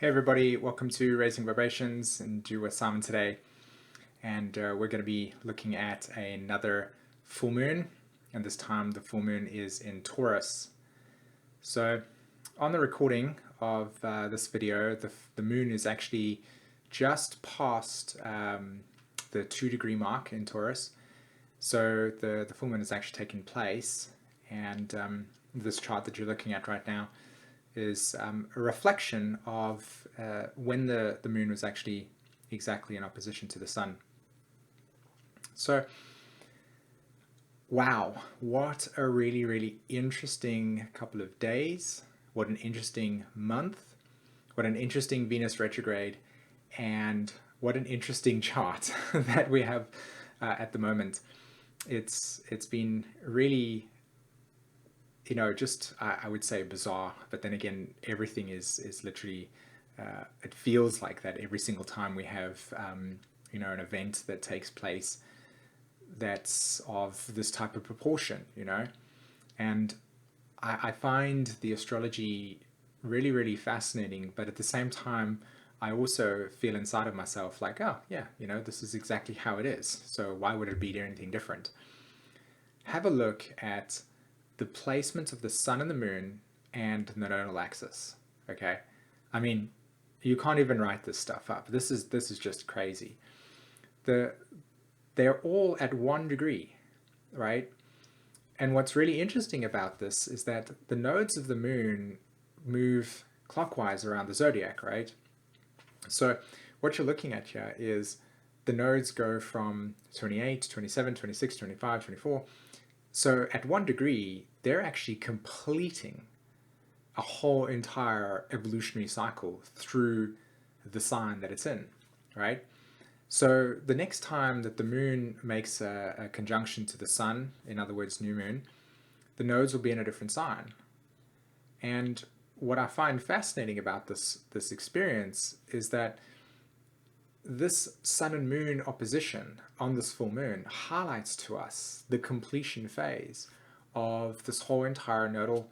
Hey everybody, welcome to Raising Vibrations and you with Simon today. And we're going to be looking at another full moon, and this time the full moon is in Taurus. So on the recording of this video, the moon is actually just past the 2-degree mark in Taurus. So the full moon has actually taken place, and this chart that you're looking at right now is a reflection of when the moon was actually exactly in opposition to the sun. So, wow, what a really, really interesting couple of days. What an interesting month. What an interesting Venus retrograde. And what an interesting chart that we have at the moment. It's been really, just I would say bizarre, but then again, everything is literally, it feels like that every single time we have, an event that takes place that's of this type of proportion, and I find the astrology really, really fascinating, but at the same time, I also feel inside of myself like, oh yeah, this is exactly how it is. So why would it be anything different? Have a look at the placement of the sun and the moon and the nodal axis. Okay, I mean, you can't even write this stuff up. This is just crazy. They're all at 1 degree, right? And what's really interesting about this is that the nodes of the moon move clockwise around the zodiac, right? So what you're looking at here is the nodes go from 28, 27, 26, 25, 24. So at 1 degree, they're actually completing a whole entire evolutionary cycle through the sign that it's in, right? So the next time that the moon makes a conjunction to the sun, in other words, new moon, the nodes will be in a different sign. And what I find fascinating about this experience is that this sun and moon opposition on this full moon highlights to us the completion phase of this whole entire nodal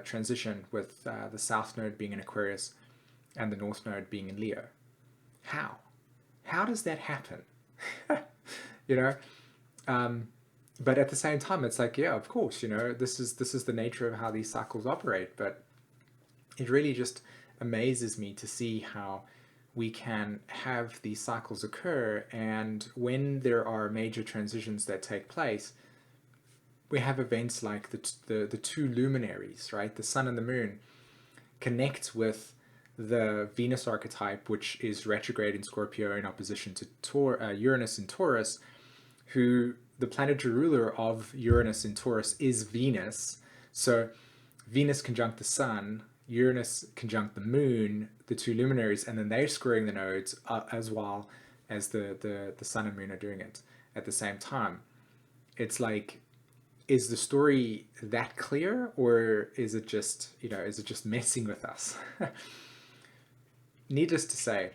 transition, with the south node being in Aquarius and the north node being in Leo. How? How does that happen? you know, but at the same time, it's like, yeah, of course, this is the nature of how these cycles operate. But it really just amazes me to see how we can have these cycles occur, and when there are major transitions that take place, we have events like the two luminaries, right? The sun and the moon connect with the Venus archetype, which is retrograde in Scorpio in opposition to Uranus in Taurus, who the planetary ruler of Uranus in Taurus is Venus. So Venus conjunct the sun, Uranus conjunct the moon, the two luminaries, and then they're squaring the nodes as well as the sun and moon are doing it at the same time. It's like, is the story that clear, or is it just messing with us? Needless to say,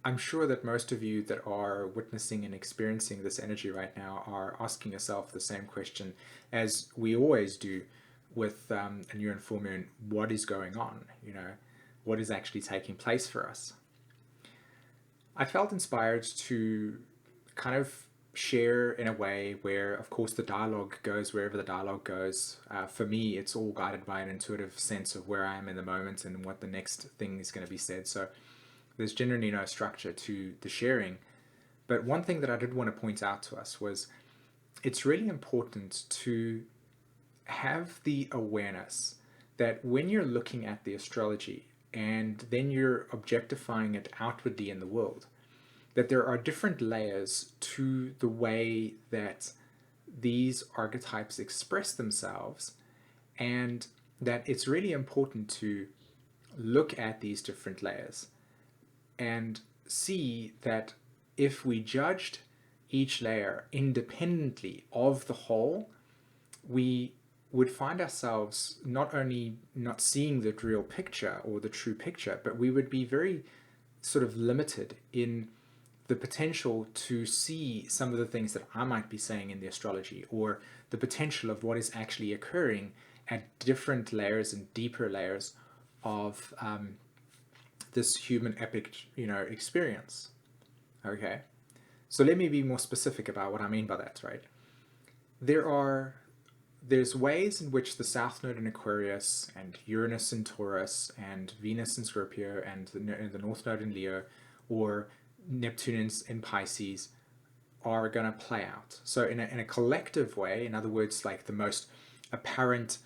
I'm sure that most of you that are witnessing and experiencing this energy right now are asking yourself the same question as we always do with a new and full moon. What is going on? What is actually taking place for us? I felt inspired to kind of share in a way where, of course, the dialogue goes wherever the dialogue goes. For me, it's all guided by an intuitive sense of where I am in the moment and what the next thing is going to be said. So there's generally no structure to the sharing. But one thing that I did want to point out to us was it's really important to have the awareness that when you're looking at the astrology and then you're objectifying it outwardly in the world, that there are different layers to the way that these archetypes express themselves, and that it's really important to look at these different layers and see that if we judged each layer independently of the whole, we would find ourselves not only not seeing the real picture or the true picture, but we would be very sort of limited in the potential to see some of the things that I might be saying in the astrology, or the potential of what is actually occurring at different layers and deeper layers of this human epic, experience. Okay, so let me be more specific about what I mean by that. Right, there's ways in which the South Node in Aquarius and Uranus in Taurus and Venus in Scorpio and the North Node in Leo, or Neptune in Pisces, are going to play out. So in a collective way, in other words, like the most apparent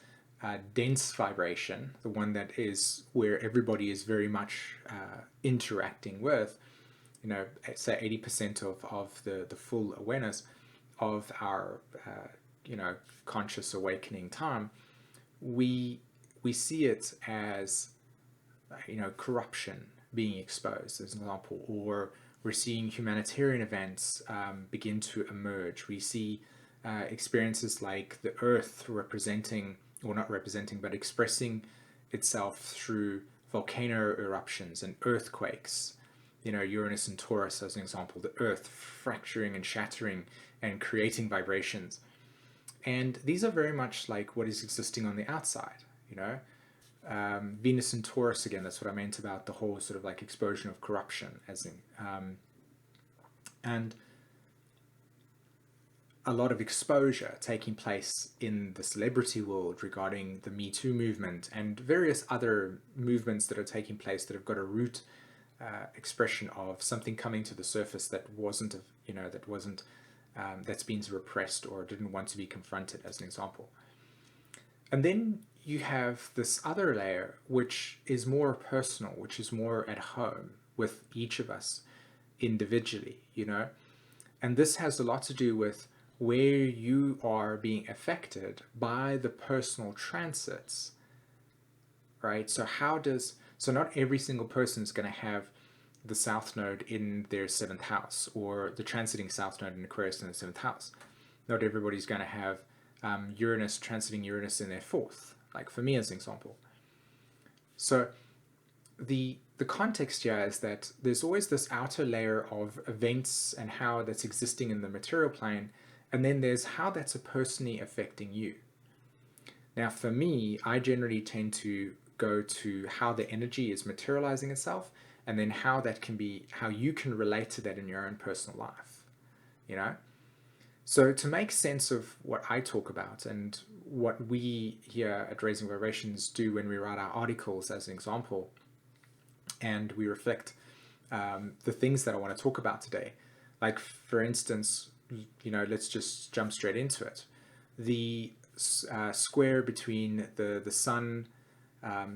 dense vibration, the one that is where everybody is very much interacting with, say 80% of the full awareness of our conscious awakening time, we see it as corruption being exposed, as an example, or we're seeing humanitarian events begin to emerge. We see experiences like the Earth representing, or not representing, but expressing itself through volcano eruptions and earthquakes. Uranus and Taurus as an example, the Earth fracturing and shattering and creating vibrations. And these are very much like what is existing on the outside, Venus and Taurus, again, that's what I meant about the whole sort of like explosion of corruption, and a lot of exposure taking place in the celebrity world regarding the Me Too movement and various other movements that are taking place that have got a root expression of something coming to the surface that wasn't, that's been repressed or didn't want to be confronted, as an example. And then you have this other layer, which is more personal, which is more at home with each of us individually, and this has a lot to do with where you are being affected by the personal transits, right? So not every single person is going to have the South Node in their 7th house, or the transiting South Node in Aquarius in the 7th house. Not everybody's going to have Uranus transiting Uranus in their 4th, like for me as an example. So the context here is that there's always this outer layer of events and how that's existing in the material plane, and then there's how that's personally affecting you. Now, for me, I generally tend to go to how the energy is materializing itself, and then how you can relate to that in your own personal life, So to make sense of what I talk about and what we here at Raising Vibrations do when we write our articles, as an example, and we reflect the things that I want to talk about today, like for instance, let's just jump straight into it. The square between the Sun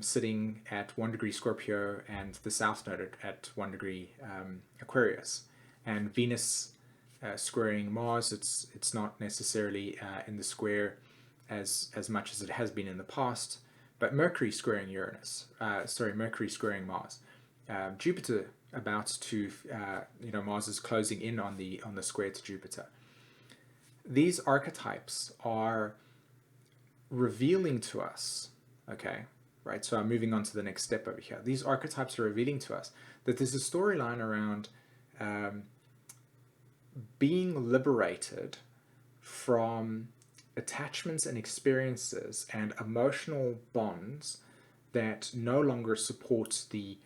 sitting at 1 degree Scorpio and the South Node at 1 degree Aquarius, and Venus squaring Mars. It's not necessarily in the square as much as it has been in the past, but Mercury squaring Mercury squaring Mars. Jupiter about to, Mars is closing in on the square to Jupiter. These archetypes are revealing to us, okay, right? So I'm moving on to the next step over here. These archetypes are revealing to us that there's a storyline around being liberated from attachments and experiences and emotional bonds that no longer support the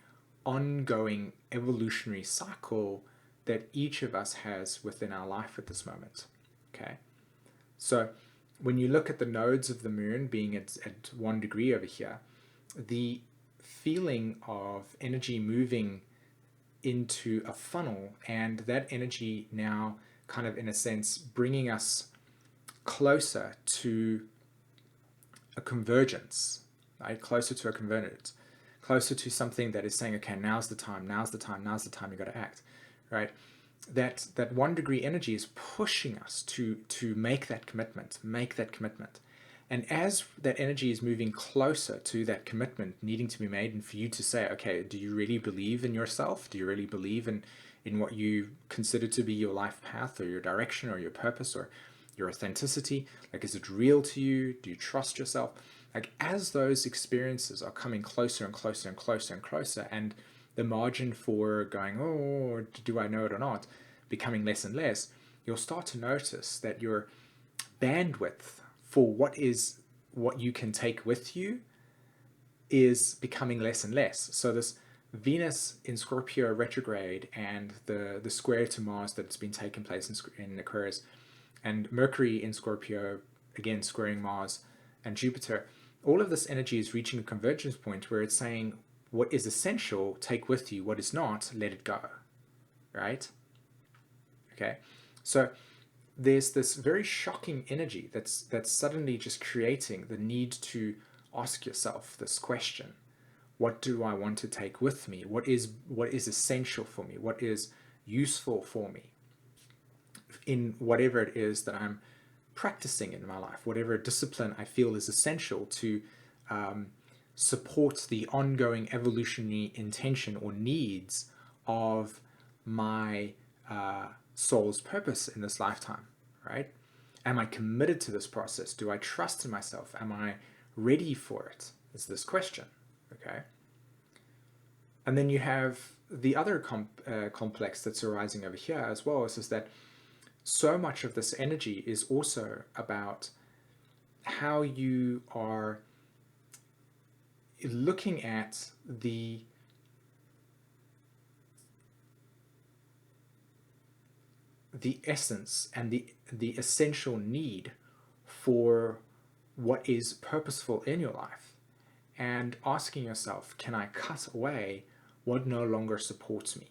ongoing evolutionary cycle that each of us has within our life at this moment. Okay, so when you look at the nodes of the moon being at 1 degree over here, the feeling of energy moving into a funnel, and that energy now kind of in a sense bringing us closer to a convergence, right? Closer to a convergence, closer to something that is saying, okay, now's the time, you got to act, right? That 1 degree energy is pushing us to make that commitment. And as that energy is moving closer to that commitment needing to be made, and for you to say, okay, do you really believe in yourself? Do you really believe in what you consider to be your life path or your direction or your purpose or your authenticity? Like, is it real to you? Do you trust yourself? Like, as those experiences are coming closer and closer and closer and closer, and the margin for going, oh, do I know it or not, becoming less and less, you'll start to notice that your bandwidth for what is what you can take with you is becoming less and less. So this Venus in Scorpio retrograde and the square to Mars that's been taking place in Aquarius, and Mercury in Scorpio again squaring Mars and Jupiter, all of this energy is reaching a convergence point where it's saying what is essential, take with you. What is not, let it go. Right? Okay. So there's this very shocking energy that's suddenly just creating the need to ask yourself this question: what do I want to take with me? What is essential for me? What is useful for me in whatever it is that I'm practicing in my life, whatever discipline I feel is essential to support the ongoing evolutionary intention or needs of my soul's purpose in this lifetime, right? Am I committed to this process? Do I trust in myself? Am I ready for it? Is this question, okay? And then you have the other complex that's arising over here as well, is that so much of this energy is also about how you are looking at the essence and the essential need for what is purposeful in your life, and asking yourself, can I cut away what no longer supports me?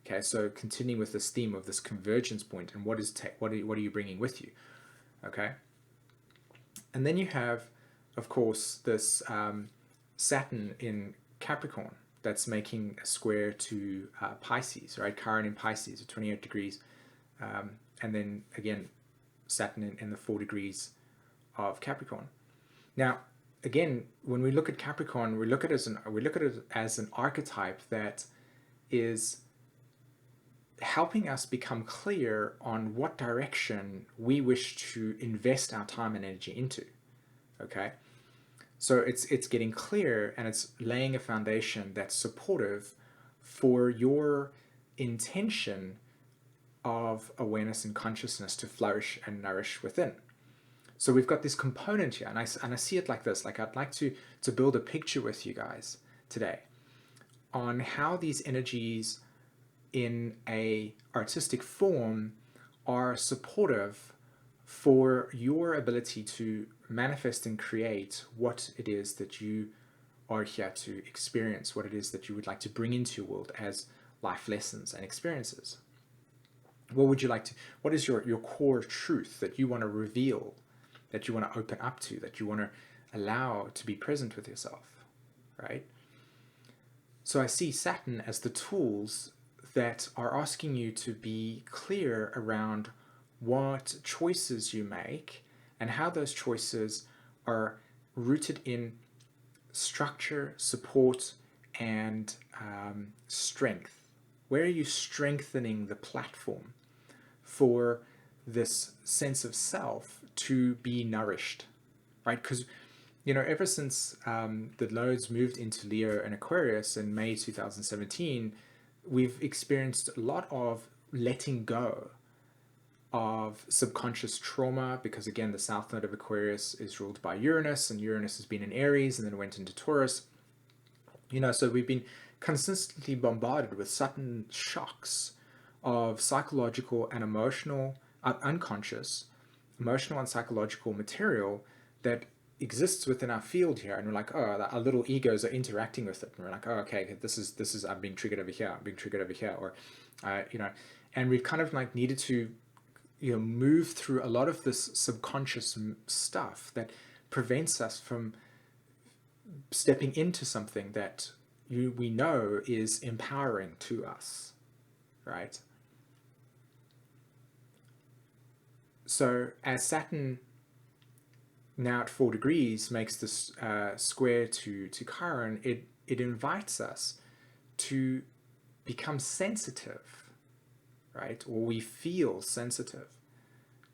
Okay, so continuing with this theme of this convergence point, and what are you bringing with you? Okay, and then you have, of course, this Saturn in Capricorn that's making a square to Pisces, right? Chiron in Pisces at 28 degrees, and then again Saturn in the 4 degrees of Capricorn. Now, again, when we look at Capricorn, we look at it as an archetype that is helping us become clear on what direction we wish to invest our time and energy into. Okay, so it's getting clear, and it's laying a foundation that's supportive for your intention of awareness and consciousness to flourish and nourish within. So we've got this component here, and I see it like this. Like, I'd like to build a picture with you guys today on how these energies in a artistic form are supportive for your ability to manifest and create what it is that you are here to experience, what it is that you would like to bring into your world as life lessons and experiences. What is your core truth that you want to reveal, that you want to open up to, that you want to allow to be present with yourself, right? So I see Saturn as the tools that are asking you to be clear around what choices you make and how those choices are rooted in structure, support, and strength. Where are you strengthening the platform for this sense of self to be nourished, right? Because, ever since the nodes moved into Leo and Aquarius in May 2017, we've experienced a lot of letting go of subconscious trauma, because again, the south node of Aquarius is ruled by Uranus, and Uranus has been in Aries and then went into Taurus. So we've been consistently bombarded with sudden shocks of psychological and emotional, unconscious, emotional and psychological material that exists within our field here, and we're like, oh, our little egos are interacting with it, and we're like, oh, okay, this is I'm being triggered over here, or and we've kind of like needed to move through a lot of this subconscious stuff that prevents us from stepping into something that we know is empowering to us, right? So as Saturn now at 4 degrees makes this square to Chiron, it invites us to become sensitive, right? Or we feel sensitive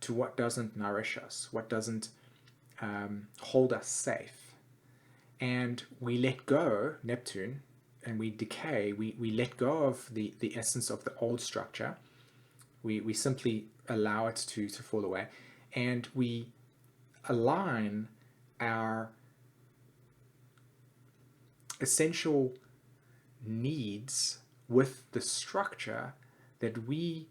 to what doesn't nourish us, what doesn't hold us safe. And we let go, Neptune, and we decay, we let go of the essence of the old structure. We simply allow it to fall away, and we align our essential needs with the structure that we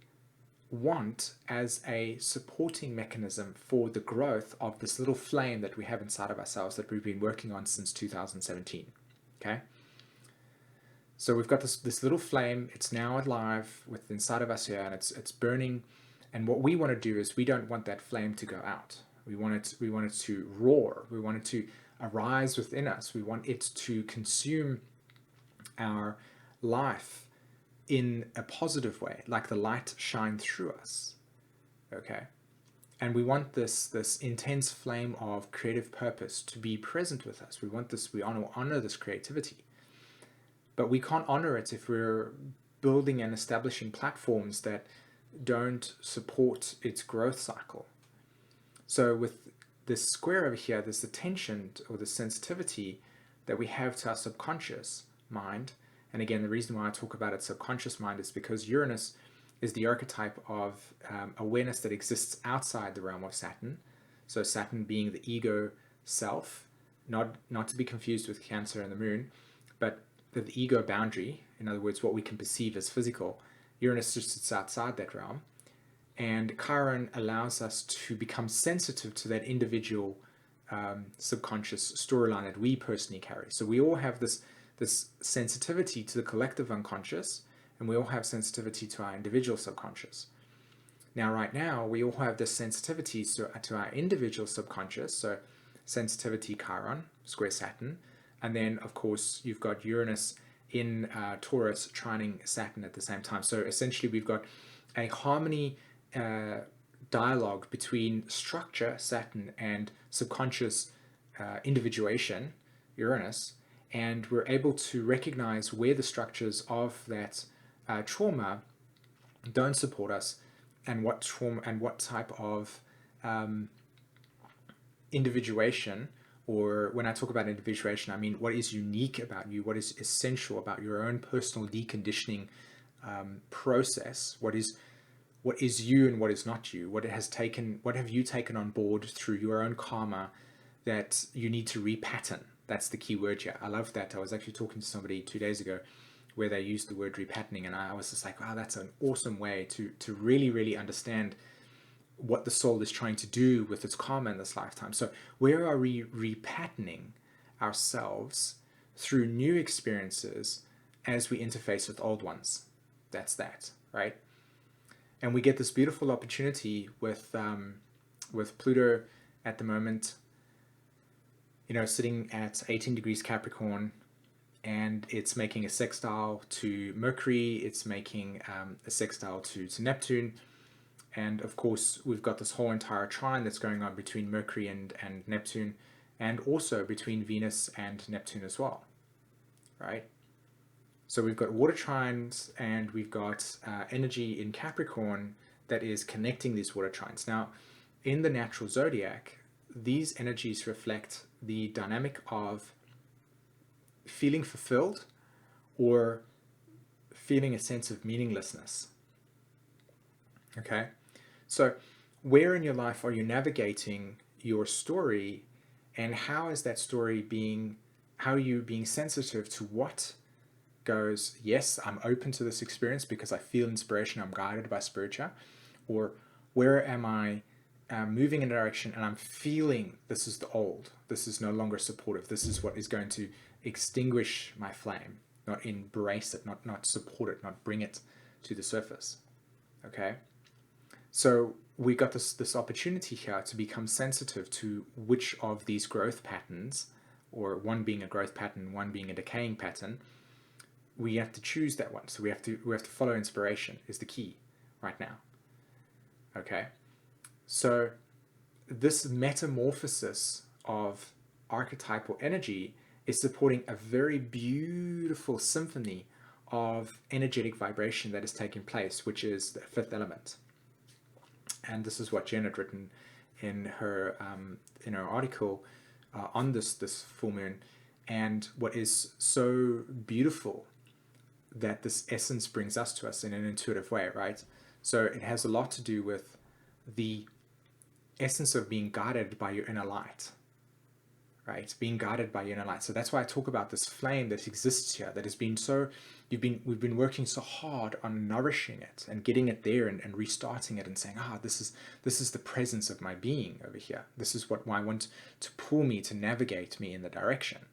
want as a supporting mechanism for the growth of this little flame that we have inside of ourselves that we've been working on since 2017. Okay, so we've got this little flame. It's now alive within inside of us here, and it's burning. And what we want to do is we don't want that flame to go out. We want it to roar. We want it to arise within us. We want it to consume our life in a positive way, like the light shine through us. Okay, and we want this intense flame of creative purpose to be present with us. We want this. We honor this creativity, but we can't honor it if we're building and establishing platforms that don't support its growth cycle. So with this square over here, there's the tension or the sensitivity that we have to our subconscious mind. And again, the reason why I talk about its subconscious mind is because Uranus is the archetype of awareness that exists outside the realm of Saturn. So Saturn being the ego self, not to be confused with Cancer and the Moon, but the ego boundary, in other words, what we can perceive as physical. Uranus just sits outside that realm. And Chiron allows us to become sensitive to that individual subconscious storyline that we personally carry. So we all have this sensitivity to the collective unconscious, and we all have sensitivity to our individual subconscious. Now, right now, we all have this sensitivity to our individual subconscious, so sensitivity Chiron, square Saturn, and then, of course, you've got Uranus in Taurus trining Saturn at the same time. So essentially, we've got a harmony dialogue between structure, Saturn, and subconscious individuation, Uranus, and we're able to recognize where the structures of that trauma don't support us, and what trauma and what type of individuation, or when I talk about individuation, I mean what is unique about you, what is essential about your own personal deconditioning process, what is you and what is not you, what have you taken on board through your own karma that you need to repattern. That's the key word here. I love that. I was actually talking to somebody 2 days ago where they used the word repatterning, and I was just like, wow, that's an awesome way to really, really understand what the soul is trying to do with its karma in this lifetime. So where are we repatterning ourselves through new experiences as we interface with old ones? That's that, right? And we get this beautiful opportunity with Pluto at the moment, sitting at 18 degrees Capricorn, and it's making a sextile to Mercury, it's making a sextile to Neptune, and of course we've got this whole entire trine that's going on between Mercury and Neptune, and also between Venus and Neptune as well, right? So we've got water trines, and we've got energy in Capricorn that is connecting these water trines. Now, in the natural zodiac, these energies reflect the dynamic of feeling fulfilled or feeling a sense of meaninglessness. Okay, so where in your life are you navigating your story, and how is that story how are you being sensitive to what goes, yes, I'm open to this experience because I feel inspiration, I'm guided by spiritual, or where am I moving in a direction and I'm feeling this is the old, this is no longer supportive, this is what is going to extinguish my flame, not embrace it, not support it, not bring it to the surface. Okay, so we got this opportunity here to become sensitive to which of these growth patterns, or one being a growth pattern, one being a decaying pattern. We have to choose that one. So we have to follow inspiration is the key right now. Okay, so this metamorphosis of archetypal energy is supporting a very beautiful symphony of energetic vibration that is taking place, which is the fifth element. And this is what Jen had written in her article on this full moon. And what is so beautiful that this essence brings us to us in an intuitive way, right? So it has a lot to do with the essence of being guided by your inner light. right? Being guided by your inner light. So that's why I talk about this flame that exists here, that has been so, we've been working so hard on nourishing it and getting it there, and restarting it and saying, this is the presence of my being over here. This is what I want to pull me, to navigate me in the direction.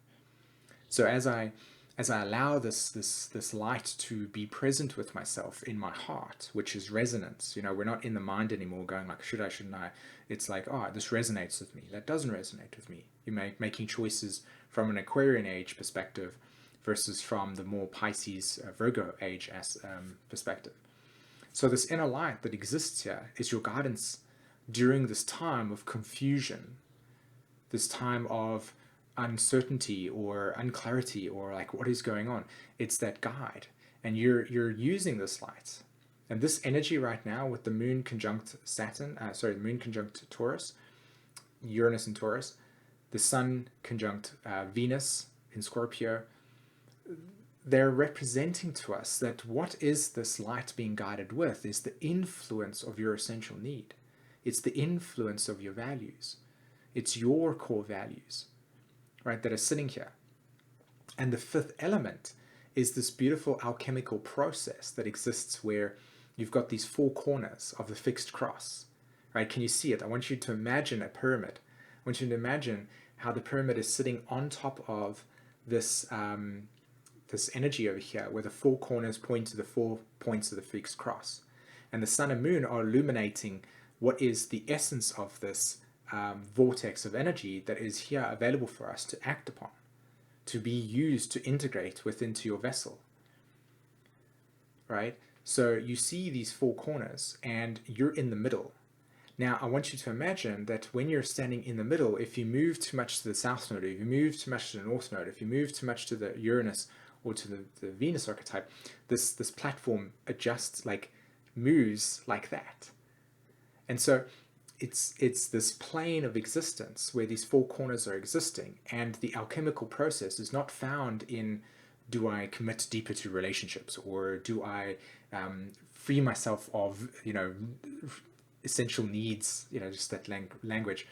So as I allow this light to be present with myself in my heart, which is resonance, we're not in the mind anymore going like, should I, shouldn't I? It's like, oh, this resonates with me. That doesn't resonate with me. You're making choices from an Aquarian age perspective versus from the more Pisces, Virgo age perspective. So this inner light that exists here is your guidance during this time of confusion, this time of uncertainty or unclarity, or like, what is going on. It's that guide, and you're using this light and this energy right now with the moon conjunct the moon conjunct Taurus, Uranus in Taurus, the sun conjunct Venus in Scorpio. They're representing to us that what is this light being guided with is the influence of your essential need. It's the influence of your values. It's your core values, right, that are sitting here. And the fifth element is this beautiful alchemical process that exists where you've got these four corners of the fixed cross, right? Can you see it? I want you to imagine a pyramid. I want you to imagine how the pyramid is sitting on top of this this energy over here, where the four corners point to the 4 points of the fixed cross. And the sun and moon are illuminating what is the essence of this vortex of energy that is here available for us to act upon, to be used to integrate into your vessel, right? So you see these four corners and you're in the middle. Now I want you to imagine that when you're standing in the middle, if you move too much to the south node, if you move too much to the north node, if you move too much to the Uranus or to the Venus archetype, this platform adjusts, like moves like that. And so it's this plane of existence where these four corners are existing, and the alchemical process is not found in, do I commit deeper to relationships, or do I free myself of essential needs, just that language,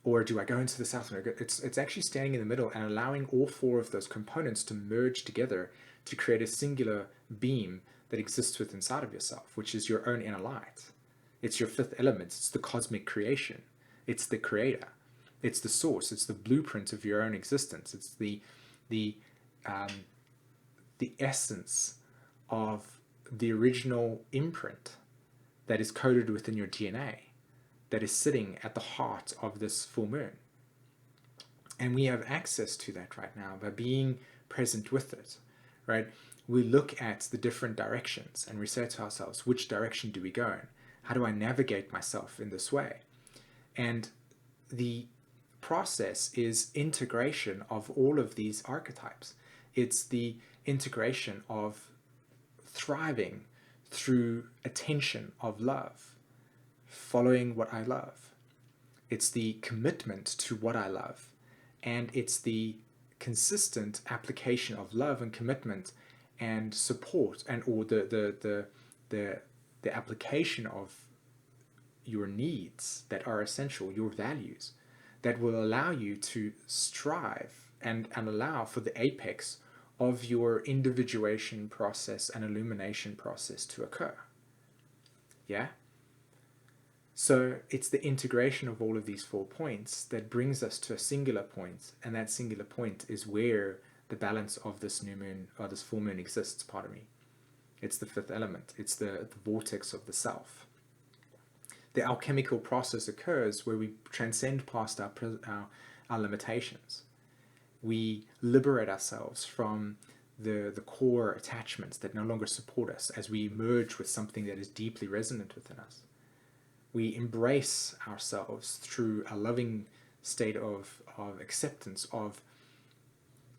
or do I go into the south node? It's actually standing in the middle and allowing all four of those components to merge together to create a singular beam that exists within inside of yourself, which is your own inner light. It's your fifth element. It's the cosmic creation. It's the creator. It's the source. It's the blueprint of your own existence. It's the essence of the original imprint that is coded within your DNA, that is sitting at the heart of this full moon. And we have access to that right now by being present with it, right? We look at the different directions and we say to ourselves, which direction do we go in? How do I navigate myself in this way? And the process is integration of all of these archetypes. It's the integration of thriving through attention of love, following what I love. It's the commitment to what I love. And it's the consistent application of love and commitment and support, and or the application of your needs that are essential, your values, that will allow you to strive and allow for the apex of your individuation process and illumination process to occur. Yeah? So it's the integration of all of these 4 points that brings us to a singular point, and that singular point is where the balance of this new moon, or this full moon, exists, pardon me. It's the fifth element. It's the vortex of the self. The alchemical process occurs where we transcend past our limitations. We liberate ourselves from the core attachments that no longer support us as we merge with something that is deeply resonant within us. We embrace ourselves through a loving state of acceptance of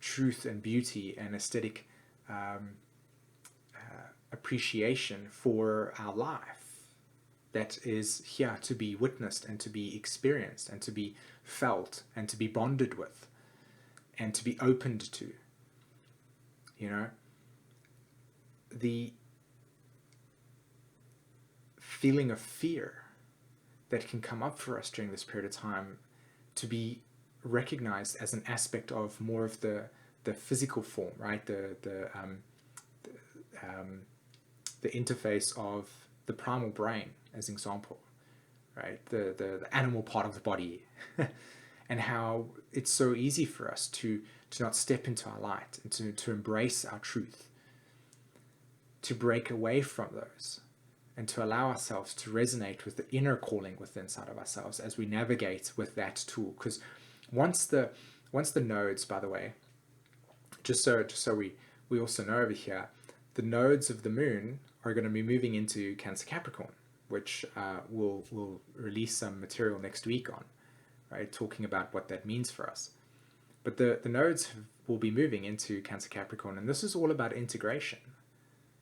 truth and beauty and aesthetic appreciation for our life that is here to be witnessed and to be experienced and to be felt and to be bonded with and to be opened to. The feeling of fear that can come up for us during this period of time, to be recognized as an aspect of more of the physical form, right? The interface of the primal brain, as an example, right? The animal part of the body, and how it's so easy for us to not step into our light and to embrace our truth, to break away from those, and to allow ourselves to resonate with the inner calling within inside of ourselves as we navigate with that tool. Because once the nodes, by the way, just so we also know over here, the nodes of the moon are going to be moving into Cancer Capricorn, which we'll release some material next week on, right, talking about what that means for us. But the nodes will be moving into Cancer Capricorn, and this is all about integration.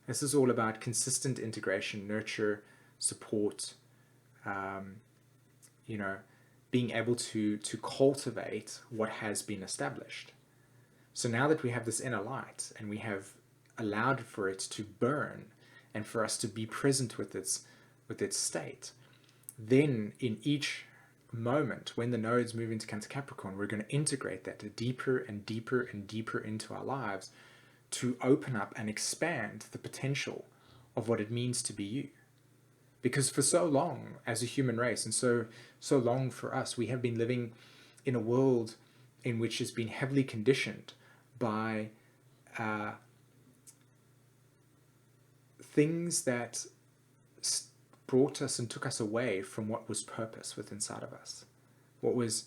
This is all about consistent integration, nurture, support, being able to cultivate what has been established. So now that we have this inner light and we have allowed for it to burn and for us to be present with its state, then in each moment when the nodes move into Cancer Capricorn, we're going to integrate that deeper and deeper and deeper into our lives to open up and expand the potential of what it means to be you. Because for so long as a human race, and so long for us, we have been living in a world in which has been heavily conditioned by things that brought us and took us away from what was purpose within inside of us, what was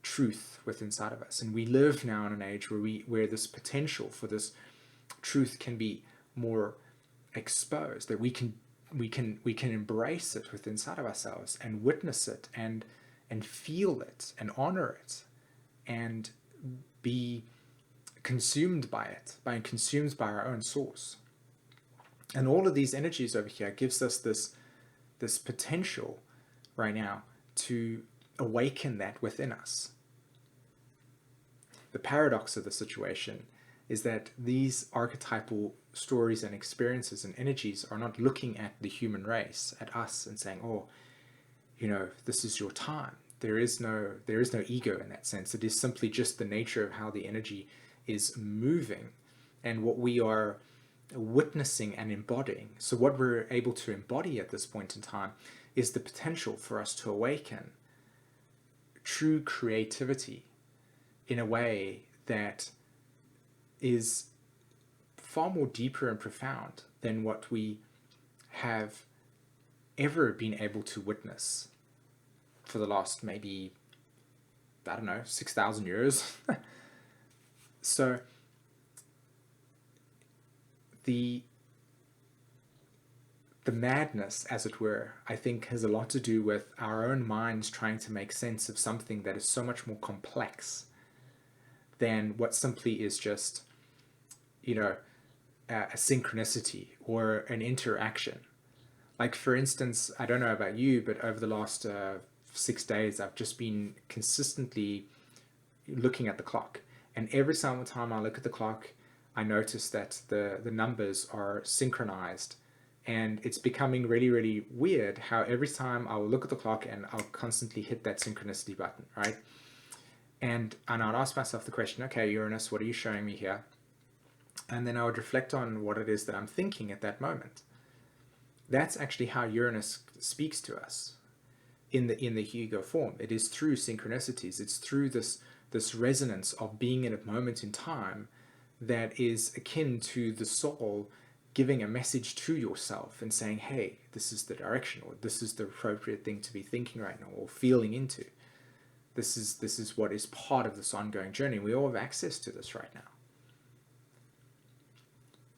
truth within inside of us. And we live now in an age where this potential for this truth can be more exposed, that we can embrace it within inside of ourselves and witness it and feel it and honor it and be consumed by it, consumed by our own source. And all of these energies over here gives us this potential right now to awaken that within us. The paradox of the situation is that these archetypal stories and experiences and energies are not looking at the human race, at us, and saying, oh, this is your time. There is no ego in that sense. It is simply just the nature of how the energy is moving and what we are witnessing and embodying. So what we're able to embody at this point in time is the potential for us to awaken true creativity in a way that is far more deeper and profound than what we have ever been able to witness for the last maybe, 6,000 years. So the madness, as it were, I think has a lot to do with our own minds trying to make sense of something that is so much more complex than what simply is just, a synchronicity or an interaction. Like, for instance, I don't know about you, but over the last 6 days, I've just been consistently looking at the clock. And every single time I look at the clock, I notice that the numbers are synchronized. And it's becoming really, really weird how every time I will look at the clock and I'll constantly hit that synchronicity button, right? And I'd ask myself the question, okay, Uranus, what are you showing me here? And then I would reflect on what it is that I'm thinking at that moment. That's actually how Uranus speaks to us in the ego form. It is through synchronicities. It's through this resonance of being in a moment in time that is akin to the soul giving a message to yourself and saying, hey, this is the direction, or this is the appropriate thing to be thinking right now or feeling into. This is what is part of this ongoing journey. We all have access to this right now.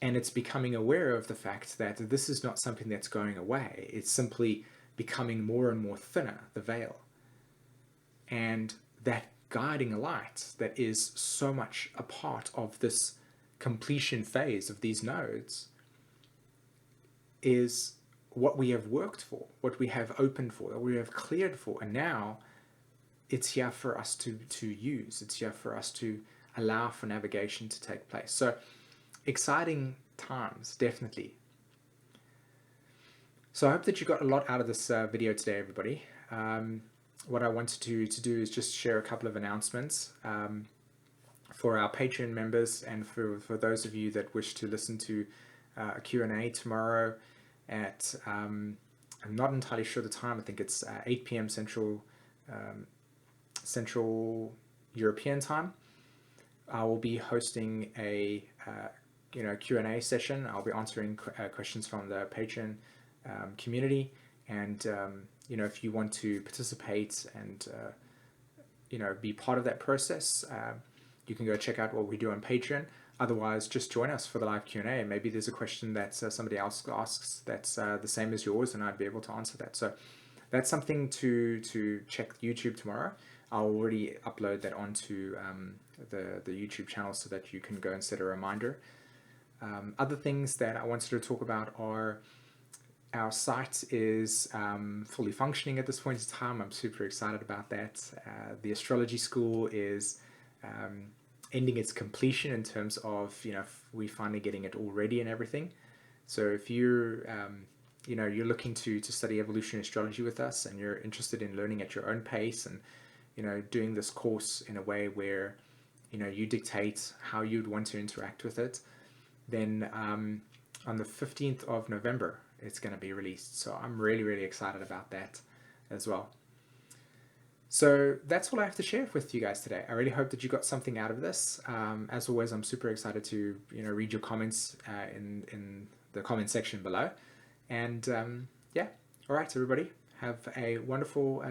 And it's becoming aware of the fact that this is not something that's going away. It's simply becoming more and more thinner, the veil. And that guiding light that is so much a part of this completion phase of these nodes is what we have worked for, what we have opened for, that we have cleared for. And now it's here for us to use. It's here for us to allow for navigation to take place. So exciting times, definitely. So I hope that you got a lot out of this video today, everybody. what I wanted to do is just share a couple of announcements for our Patreon members, and for those of you that wish to listen to a Q&A tomorrow at, I'm not entirely sure the time, I think it's 8 p.m. Central European time. I will be hosting a Q&A session. I'll be answering questions from the Patreon community, and if you want to participate and be part of that process, you can go check out what we do on Patreon. Otherwise, just join us for the live Q&A. Maybe there's a question that somebody else asks that's the same as yours, and I'd be able to answer that. So that's something to check YouTube tomorrow. I'll already upload that onto the YouTube channel so that you can go and set a reminder. Other things that I wanted to talk about are our site is fully functioning at this point in time. I'm super excited about that. The Astrology School is ending its completion in terms of, we finally getting it all ready and everything. So if you're, you're looking to study evolutionary astrology with us, and you're interested in learning at your own pace, and, doing this course in a way where, you dictate how you'd want to interact with it, then on the 15th of November, it's going to be released. So I'm really, really excited about that as well. So that's all I have to share with you guys today. I really hope that you got something out of this. As always, I'm super excited to read your comments in the comment section below. And yeah, all right, everybody, have a wonderful